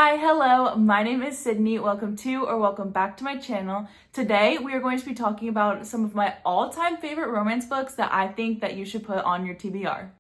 Hi, hello, my name is Sydney. Welcome to or welcome back to my channel. Today we are going to be talking about some of my all-time favorite romance books that I think that you should put on your TBR.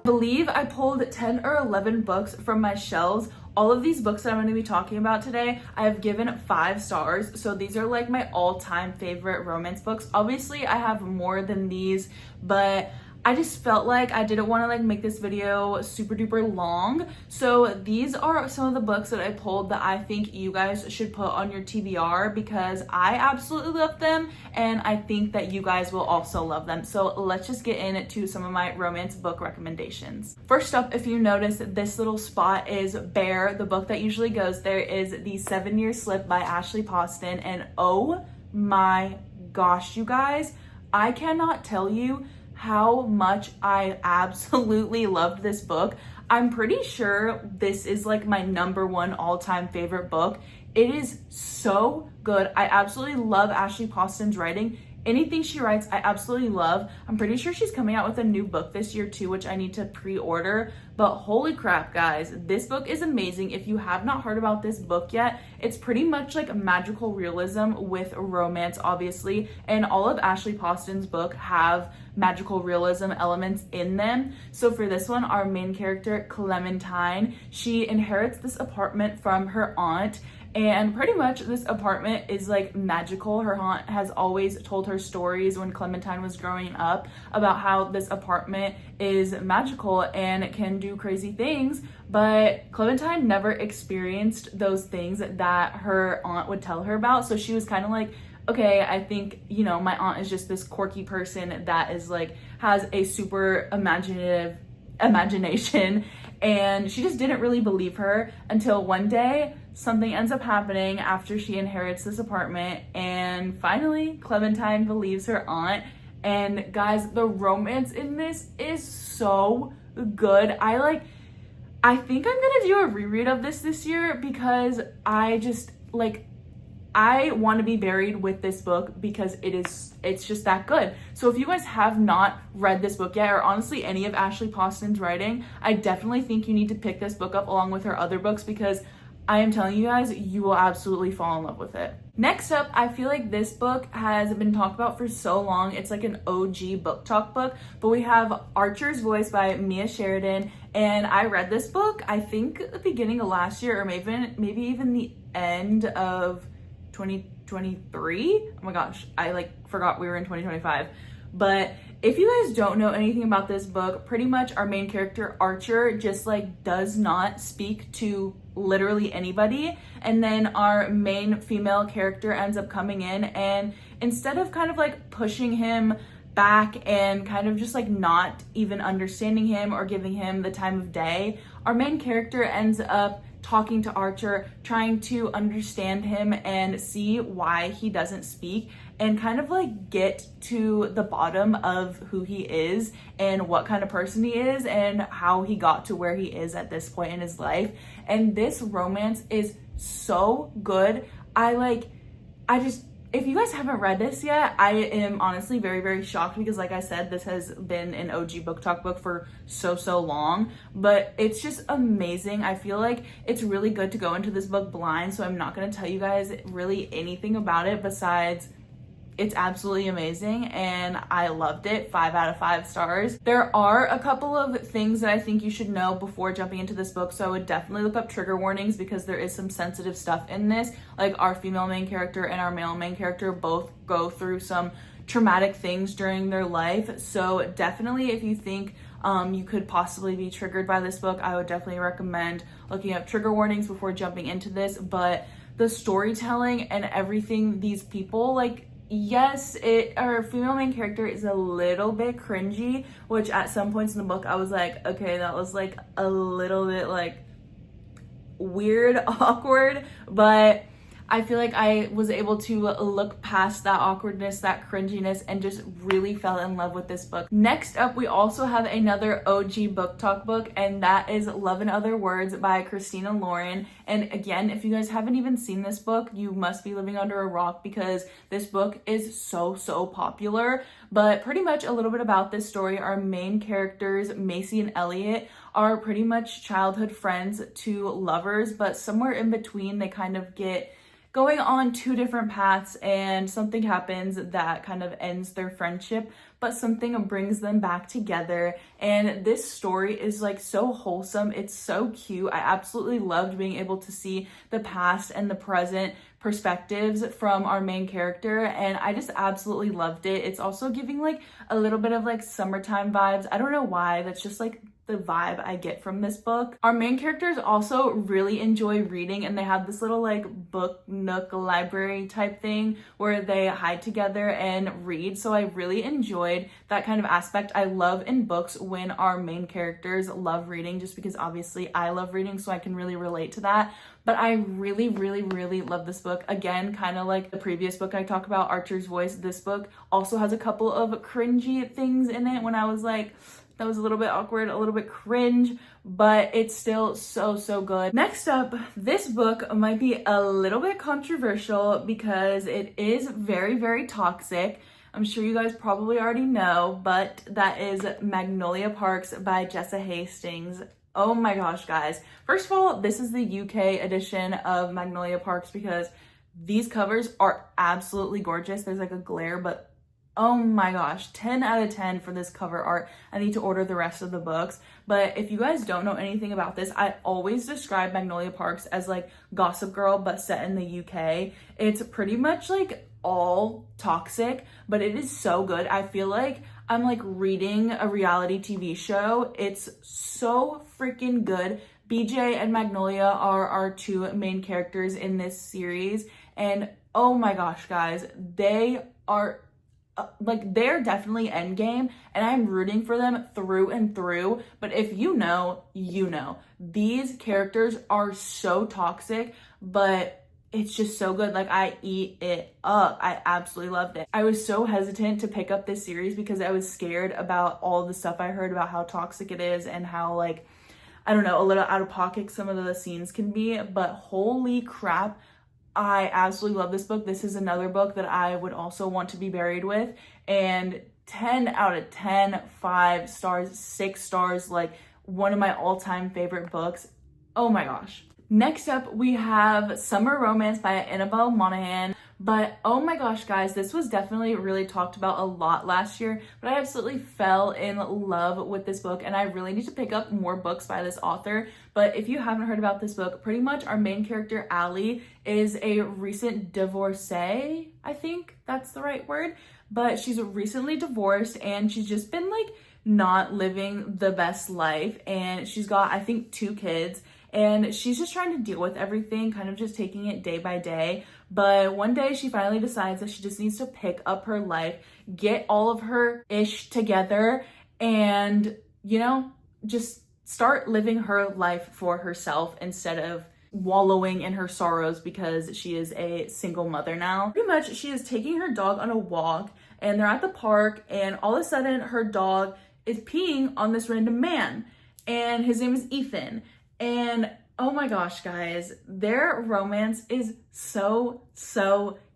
I believe I pulled 10 or 11 books from my shelves. All of these books that I'm going to be talking about today, I have given 5 stars. So these are like my all-time favorite romance books. Obviously, I have more than these, but I just felt like I didn't want to make this video super duper long. So these are some of the books that I pulled that I think you guys should put on your TBR because I absolutely love them and I think that you guys will also love them. So let's just get into some of my romance book recommendations. First up, if you notice, this little spot is Bear. The book that usually goes there is The 7-Year Slip by Ashley Poston, and oh my gosh, you guys, I cannot tell you how much I absolutely loved this book. I'm pretty sure this is like my #1 all-time favorite book. It is so good. I absolutely love Ashley Poston's writing. Anything she writes, I absolutely love. I'm pretty sure she's coming out with a new book this year too, which I need to pre-order. But holy crap, guys, this book is amazing. If you have not heard about this book yet, it's pretty much like magical realism with romance, obviously. And all of Ashley Poston's book have magical realism elements in them. So for this one, our main character, Clementine, she inherits this apartment from her aunt. And pretty much this apartment is like magical. Her aunt has always told her stories when Clementine was growing up about how this apartment is magical and it can do crazy things, but Clementine never experienced those things that her aunt would tell her about. So she was kind of like, okay, I think, my aunt is just this quirky person that is like, has a super imaginative imagination, and she just didn't really believe her until one day something ends up happening after she inherits this apartment, and finally Clementine believes her aunt. And guys, the romance in this is so good. I think I'm gonna do a reread of this year because I just I want to be buried with this book because it's just that good. So if you guys have not read this book yet, or honestly any of Ashley Poston's writing, I definitely think you need to pick this book up along with her other books because I am telling you guys, you will absolutely fall in love with it. Next up, I feel like this book has been talked about for so long. It's like an OG book talk book, but we have Archer's Voice by Mia Sheridan, and I read this book, I think at the beginning of last year, or maybe even the end of 2023. Oh my gosh, I forgot we were in 2025. But if you guys don't know anything about this book, pretty much our main character Archer just does not speak to literally anybody, and then our main female character ends up coming in, and instead of kind of pushing him back and kind of just not even understanding him or giving him the time of day, our main character ends up talking to Archer, trying to understand him and see why he doesn't speak, and kind of get to the bottom of who he is and what kind of person he is and how he got to where he is at this point in his life. And this romance is so good. If you guys haven't read this yet, I am honestly very, very shocked because like I said, this has been an OG book talk book for so long, but it's just amazing. I feel like it's really good to go into this book blind, so I'm not going to tell you guys really anything about it besides it's absolutely amazing and I loved it. 5 out of 5 stars. There are a couple of things that I think you should know before jumping into this book, so I would definitely look up trigger warnings because there is some sensitive stuff in this. Our female main character and our male main character both go through some traumatic things during their life, so definitely if you think you could possibly be triggered by this book, I would definitely recommend looking up trigger warnings before jumping into this. But the storytelling and everything, these people yes, our female main character is a little bit cringy, which at some points in the book I was like, okay, that was a little bit weird, awkward, but I feel like I was able to look past that awkwardness, that cringiness, and just really fell in love with this book. Next up, we also have another OG book talk book, and that is Love in Other Words by Christina Lauren. And again, if you guys haven't even seen this book, you must be living under a rock because this book is so popular. But pretty much a little bit about this story. Our main characters, Macy and Elliot, are pretty much childhood friends to lovers, but somewhere in between they kind of get going on two different paths, and something happens that kind of ends their friendship, but something brings them back together. And this story is like so wholesome. It's so cute. I absolutely loved being able to see the past and the present perspectives from our main character, and I just absolutely loved it. It's also giving like a little bit of like summertime vibes. I don't know why, that's just like the vibe I get from this book. Our main characters also really enjoy reading, and they have this little like book nook library type thing where they hide together and read. So I really enjoyed that kind of aspect. I love in books when our main characters love reading, just because obviously I love reading, so I can really relate to that. But I really love this book. Again, kind of like the previous book I talked about, Archer's Voice, this book also has a couple of cringy things in it when I was like, that was a little bit awkward, a little bit cringe, but it's still so good. Next up, this book might be a little bit controversial because it is very toxic. I'm sure you guys probably already know, but that is Magnolia Parks by Jessa Hastings. Oh my gosh, guys. First of all, this is the UK edition of Magnolia Parks because these covers are absolutely gorgeous. There's like a glare, but oh my gosh, 10 out of 10 for this cover art. I need to order the rest of the books. But if you guys don't know anything about this, I always describe Magnolia Parks as like Gossip Girl, but set in the UK. It's pretty much like all toxic, but it is so good. I feel like I'm like reading a reality TV show. It's so freaking good. BJ and Magnolia are our two main characters in this series. And oh my gosh, guys, they are like, they're definitely endgame, and I'm rooting for them through and through. But if you know, you know. These characters are so toxic, but it's just so good. Like, I eat it up. I absolutely loved it. I was so hesitant to pick up this series because I was scared about all the stuff I heard about how toxic it is and how, like, I don't know, a little out of pocket some of the scenes can be. But holy crap, I absolutely love this book. This is another book that I would also want to be buried with. And 10 out of 10, 5 stars, 6 stars, like one of my all-time favorite books. Oh my gosh. Next up, we have Summer Romance by Annabelle Monaghan. But oh my gosh, guys, this was definitely really talked about a lot last year, but I absolutely fell in love with this book, and I really need to pick up more books by this author. But if you haven't heard about this book, pretty much our main character, Allie, is a recent divorcee. I think that's the right word. But she's recently divorced, and she's just been like not living the best life. And she's got, I think, 2 kids. And she's just trying to deal with everything, kind of just taking it day by day. But one day she finally decides that she just needs to pick up her life, get all of her ish together, and, you know, just start living her life for herself instead of wallowing in her sorrows because she is a single mother now. Pretty much, she is taking her dog on a walk, and they're at the park, and all of a sudden her dog is peeing on this random man, and his name is Ethan. And oh my gosh, guys, their romance is so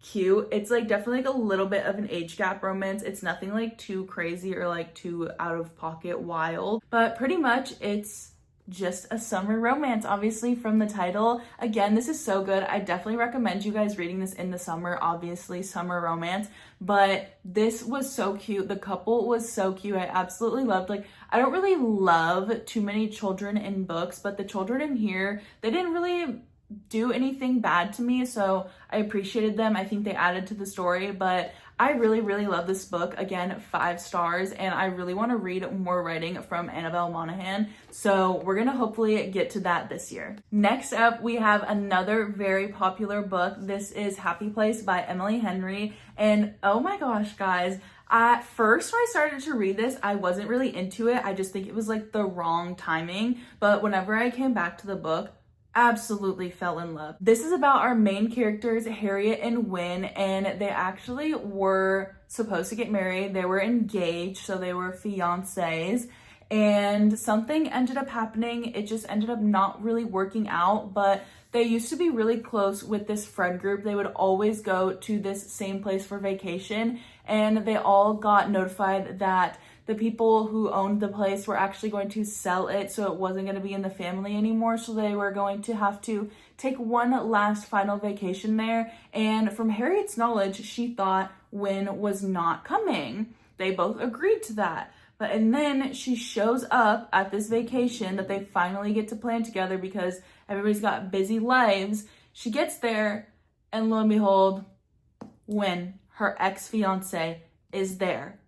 cute. It's like definitely like a little bit of an age gap romance. It's nothing like too crazy or like too out of pocket wild, but pretty much it's just a summer romance, obviously from the title. Again, this is so good. I definitely recommend you guys reading this in the summer, obviously summer romance, but this was so cute. The couple was so cute. I absolutely loved, like, I don't really love too many children in books, but the children in here, they didn't really do anything bad to me, so I appreciated them. I think they added to the story, but I really love this book. Again, 5 stars, and I really want to read more writing from Annabelle Monaghan, so we're gonna hopefully get to that this year. Next up, we have another very popular book. This is Happy Place by Emily Henry, and oh my gosh, guys, at first when I started to read this, I wasn't really into it. I just think it was like the wrong timing, but whenever I came back to the book, absolutely fell in love. This is about our main characters, Harriet and Win, and they actually were supposed to get married. They were engaged, so they were fiancés. And something ended up happening. It just ended up not really working out, but they used to be really close with this friend group. They would always go to this same place for vacation, and they all got notified that the people who owned the place were actually going to sell it, so it wasn't going to be in the family anymore. So they were going to have to take one last final vacation there. And from Harriet's knowledge, she thought Win was not coming. They both agreed to that. And then she shows up at this vacation that they finally get to plan together because everybody's got busy lives. She gets there, and lo and behold, Win, her ex-fiance, is there.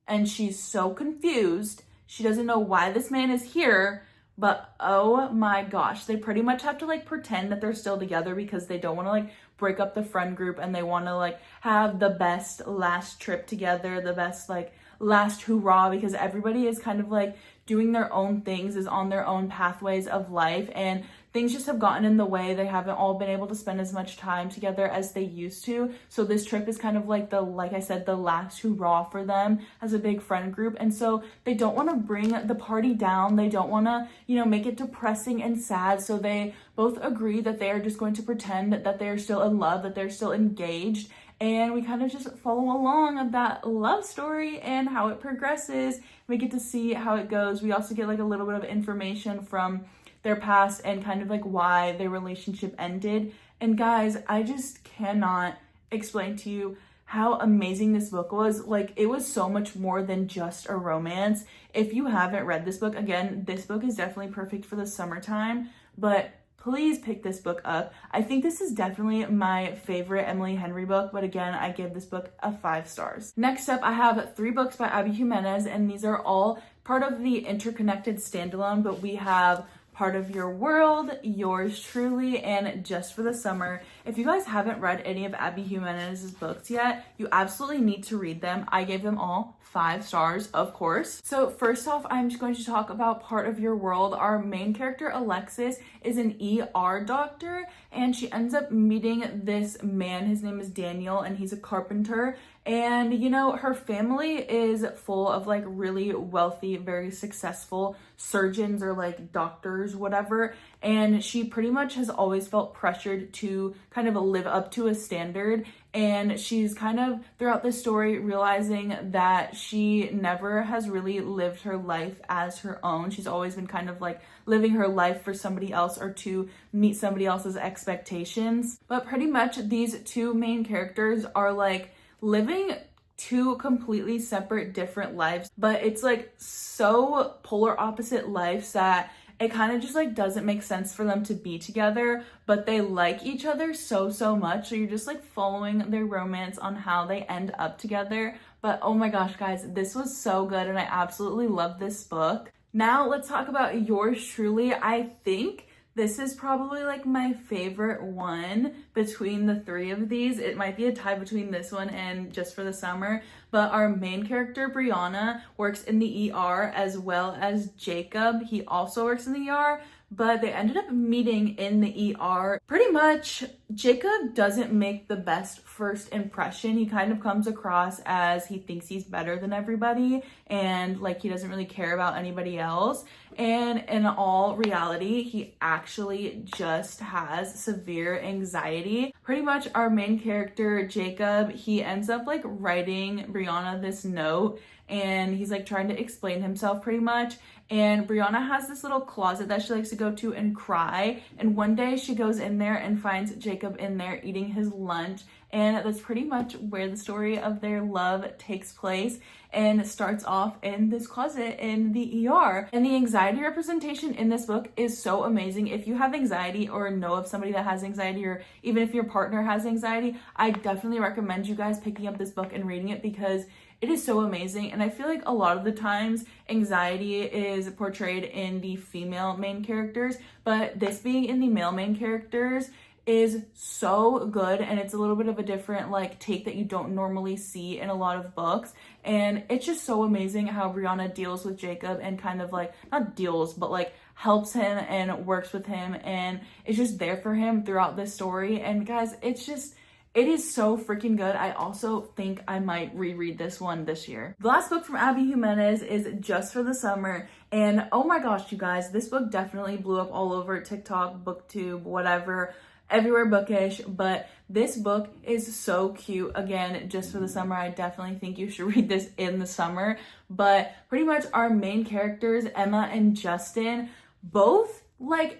And she's so confused. She doesn't know why this man is here, but oh my gosh, they pretty much have to like pretend that they're still together because they don't want to like break up the friend group, and they want to like have the best last trip together, the best like last hurrah, because everybody is kind of like doing their own things, is on their own pathways of life, and things just have gotten in the way. They haven't all been able to spend as much time together as they used to. So this trip is kind of like like I said, the last hurrah for them as a big friend group. And so they don't want to bring the party down. They don't want to, make it depressing and sad. So they both agree that they are just going to pretend that they're still in love, that they're still engaged. And we kind of just follow along of that love story and how it progresses. We get to see how it goes. We also get like a little bit of information from their past and kind of like why their relationship ended. And guys, I just cannot explain to you how amazing this book was. Like, it was so much more than just a romance. If you haven't read this book, again, this book is definitely perfect for the summertime, but please pick this book up. I think this is definitely my favorite Emily Henry book, but again, I give this book a 5 stars. Next up, I have 3 books by Abby Jimenez, and these are all part of the interconnected standalone, but we have Part of Your World, Yours Truly, and Just for the Summer. If you guys haven't read any of Abby Jimenez's books yet, you absolutely need to read them. I gave them all 5 stars, of course. So first off, I'm just going to talk about Part of Your World. Our main character, Alexis, is an ER doctor, and she ends up meeting this man. His name is Daniel, and he's a carpenter. And her family is full of like really wealthy, very successful surgeons or like doctors, whatever. And she pretty much has always felt pressured to kind of live up to a standard. And she's kind of throughout this story realizing that she never has really lived her life as her own. She's always been kind of like living her life for somebody else or to meet somebody else's expectations. But pretty much these 2 main characters are like living 2 completely separate, different lives, but it's like so polar opposite lives that it kind of just like doesn't make sense for them to be together, but they like each other so much. So you're just like following their romance on how they end up together. But oh my gosh, guys, this was so good, and I absolutely love this book. Now let's talk about Yours Truly. I think this is probably like my favorite one between the 3 of these. It might be a tie between this one and Just for the Summer, but our main character, Brianna, works in the ER as well as Jacob. He also works in the ER, but they ended up meeting in the ER. Pretty much, Jacob doesn't make the best first impression. He kind of comes across as he thinks he's better than everybody and like he doesn't really care about anybody else. And in all reality, he actually just has severe anxiety. Pretty much our main character, Jacob, he ends up like writing Brianna this note, and he's like trying to explain himself pretty much. And Brianna has this little closet that she likes to go to and cry. And one day she goes in there and finds Jacob in there eating his lunch. And that's pretty much where the story of their love takes place, and starts off in this closet in the ER. And the anxiety representation in this book is so amazing. If you have anxiety or know of somebody that has anxiety, or even if your partner has anxiety, I definitely recommend you guys picking up this book and reading it because it is so amazing. And I feel like a lot of the times anxiety is portrayed in the female main characters, but this being in the male main characters is so good, and it's a little bit of a different like take that you don't normally see in a lot of books. And it's just so amazing how Brianna deals with Jacob, and kind of like not deals, but like helps him and works with him and is just there for him throughout this story. And guys, it is so freaking good. I also think I might reread this one this year. The last book from Abby Jimenez is Just for the Summer. And oh my gosh, you guys, this book definitely blew up all over TikTok, BookTube, whatever, everywhere bookish. But this book is so cute. Again, Just for the Summer. I definitely think you should read this in the summer. But pretty much our main characters, Emma and Justin, both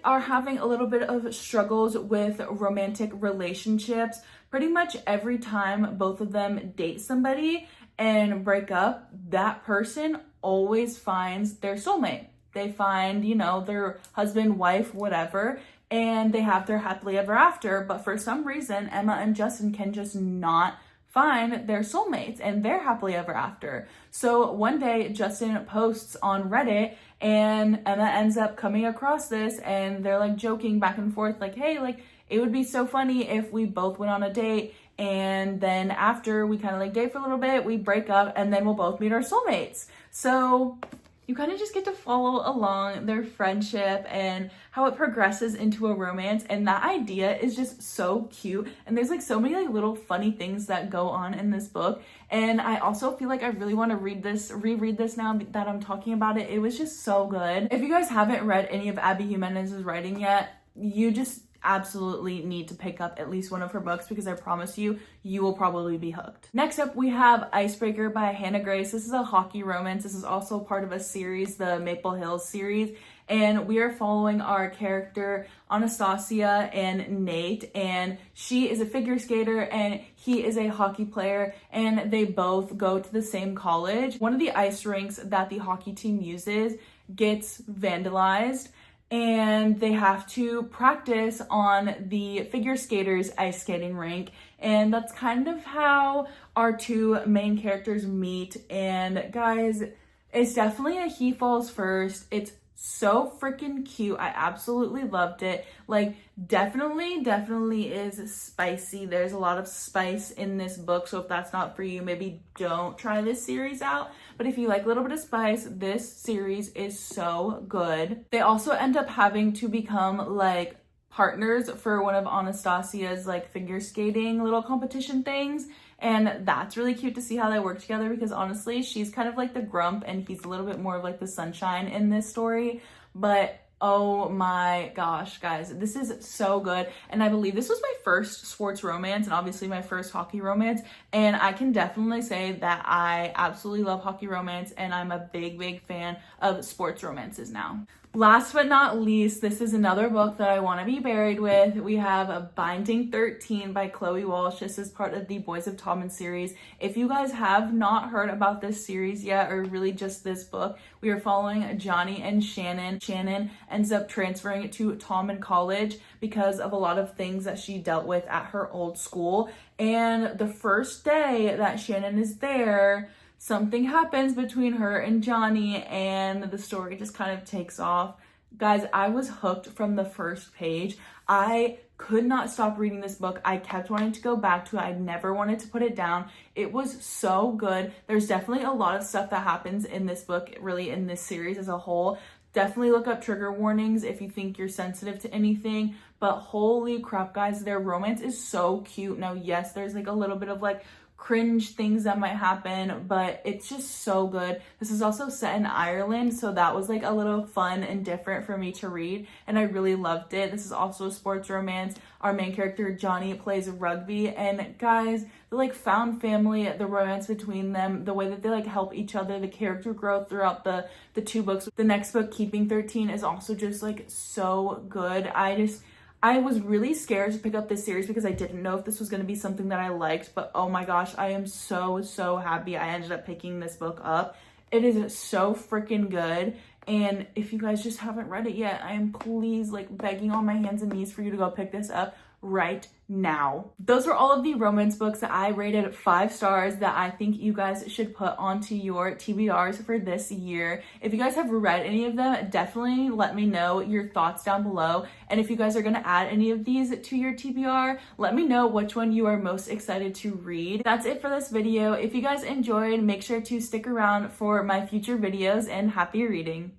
are having a little bit of struggles with romantic relationships. Pretty much every time both of them date somebody and break up, that person always finds their soulmate. They find, their husband, wife, whatever, and they have their happily ever after. But for some reason, Emma and Justin can just not find their soulmates and their happily ever after. So one day Justin posts on Reddit and Emma ends up coming across this, and they're joking back and forth hey, it would be so funny if we both went on a date and then after we kind of date for a little bit, we break up and then we'll both meet our soulmates. So you kind of just get to follow along their friendship and how it progresses into a romance. And that idea is just so cute. And there's so many little funny things that go on in this book. And I also feel I really want to reread this now that I'm talking about it. It was just so good. If you guys haven't read any of Abby Jimenez's writing yet, you just absolutely need to pick up at least one of her books, because I promise you, you will probably be hooked. Next up, we have Icebreaker by Hannah Grace. This is a hockey romance. This is also part of a series, the Maple Hills series. And we are following our character, Anastasia and Nate. And she is a figure skater and he is a hockey player. And they both go to the same college. One of the ice rinks that the hockey team uses gets vandalized, and they have to practice on the figure skaters' ice skating rink. And that's kind of how our two main characters meet. And guys, it's definitely a he falls first. It's so freaking cute. I absolutely loved it. Definitely is spicy. There's a lot of spice in this book. So if that's not for you, maybe don't try this series out. But if you like a little bit of spice, this series is so good. They also end up having to become partners for one of Anastasia's figure skating little competition things. And that's really cute to see how they work together, because honestly, she's kind of the grump and he's a little bit more of the sunshine in this story. But oh my gosh, guys, this is so good. And I believe this was my first sports romance and obviously my first hockey romance. And I can definitely say that I absolutely love hockey romance and I'm a big fan of sports romances now. Last but not least, this is another book that I want to be buried with. We have a Binding 13 by Chloe Walsh. This is part of the Boys of Tommen series. If you guys have not heard about this series yet, or really just this book, we are following Johnny and Shannon. Shannon ends up transferring to Tommen College because of a lot of things that she dealt with at her old school. And the first day that Shannon is there, something happens between her and Johnny and the story just kind of takes off. Guys, I was hooked from the first page. I could not stop reading this book. I kept wanting to go back to it. I never wanted to put it down. It was so good. There's definitely a lot of stuff that happens in this book, really in this series as a whole. Definitely look up trigger warnings if you think you're sensitive to anything. But holy crap, guys, their romance is so cute. Now, yes, there's a little bit of cringe things that might happen, but it's just so good. This is also set in Ireland, so that was a little fun and different for me to read, and I really loved it. This is also a sports romance. Our main character Johnny plays rugby, and guys, the found family, the romance between them, the way that they help each other, the character growth throughout the two books. The next book, Keeping 13, is also just so good. I was really scared to pick up this series because I didn't know if this was going to be something that I liked, but oh my gosh, I am so happy I ended up picking this book up. It is so freaking good. And if you guys just haven't read it yet, I am please begging on my hands and knees for you to go pick this up right now. Those are all of the romance books that I rated 5 stars that I think you guys should put onto your TBRs for this year. If you guys have read any of them, definitely let me know your thoughts down below. And if you guys are going to add any of these to your TBR, let me know which one you are most excited to read. That's it for this video. If you guys enjoyed, make sure to stick around for my future videos, and happy reading.